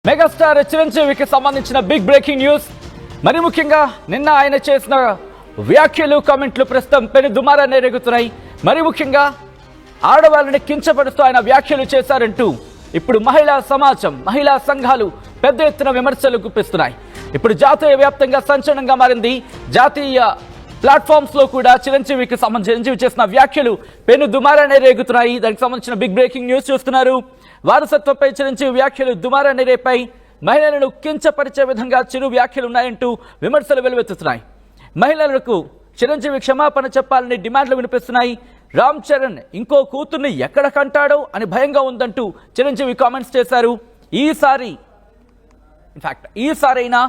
Megastar చిరంజీవికి సంబంధించిన big breaking news. మరి ముఖ్యంగా నిన్న ఆయన చేసిన వ్యాఖ్యలు కామెంట్లు ప్రస్తుతం పెను దుమారాన్ని రేగుతున్నాయి. మరి ముఖ్యంగా ఆడవాళ్ళని కించపరుస్తూ ఆయన వ్యాఖ్యలు చేశారంటూ ఇప్పుడు మహిళా సమాజం, మహిళా సంఘాలు పెద్ద ఎత్తున విమర్శలు గుప్పిస్తున్నాయి. ఇప్పుడు జాతీయ వ్యాప్తంగా సంచలనంగా మారింది. జాతీయ ప్లాట్ఫామ్స్ లో కూడా చిరంజీవికి సంబంధించి చేసిన వ్యాఖ్యలు పెను దుమారాన్ని రేగుతున్నాయి. దానికి సంబంధించిన బిగ్ బ్రేకింగ్ న్యూస్ చూస్తున్నారు. వారసత్వంపై చిరంజీవి వ్యాఖ్యలు దుమారాన్ని రేపాయి. మహిళలను కించపరిచే విధంగా చిరు వ్యాఖ్యలు ఉన్నాయంటూ విమర్శలు వెలువెత్తుతున్నాయి. మహిళలకు చిరంజీవి క్షమాపణ చెప్పాలని డిమాండ్లు వినిపిస్తున్నాయి. రామ్ చరణ్ ఇంకో కూతుర్ని ఎక్కడ కంటాడో అని భయంగా ఉందంటూ చిరంజీవి కామెంట్స్ చేశారు. ఈసారైనా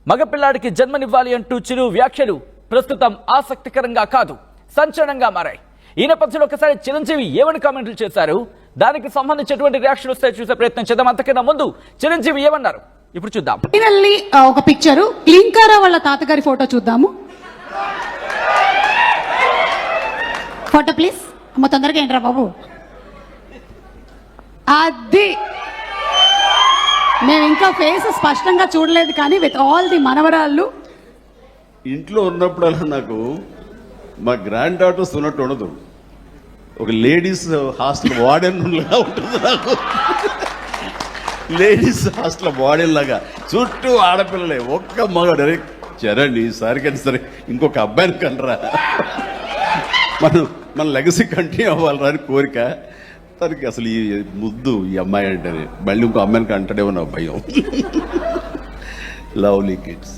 మగపిల్లాడికి జన్మనివ్వాలి అంటూ చిరు వ్యాఖ్యలు ప్రస్తుతం ఆసక్తికరంగా కాదు, సంచలనంగా మారాయి. ఈ నేపథ్యంలో ఒకసారి చిరంజీవి ఏమని కామెంట్లు చేశారు, దానికి సంబంధించినటువంటి రియాక్షన్ వస్తే చూసే ప్రయత్నం చేద్దాం. అంతకన్నా ముందు చిరంజీవి ఏమన్నారు ఇప్పుడు చూద్దాం. ఫైనల్లీ ఒక పిక్చరు క్లింకారా వాళ్ళ తాతగారి ఫోటో చూద్దాము. Photo please. అమ్మ తొందరగా ఏంట్రా బాబు. అది మేము ఇంకా ఫేస్ స్పష్టంగా చూడలేదు, కానీ విత్ ఆల్ ది మనవరాళ్ళు ఇంట్లో ఉన్నప్పుడల్లా నాకు మా గ్రాండ్ డాటర్స్ ఉన్నట్టు ఉండదు. ఒక లేడీస్ హాస్టల్ వార్డెన్ లాగా ఉంటుంది నాకు. లేడీస్ హాస్టల్ వార్డెన్ లాగా చుట్టూ ఆడపిల్లలే, ఒక్క మగ చరణ్ ఈసారి కానీ సరే ఇంకొక అబ్బాయిని కనరా, మన లెగసీ కంటిన్యూ అవ్వాలరా అని కోరిక. తనకి అసలు ఈ ముద్దు ఈ అమ్మాయి అంటేనే మళ్ళీ ఇంకో అమ్మాయిని కంటాడేమో నా భయం. Lovely kids.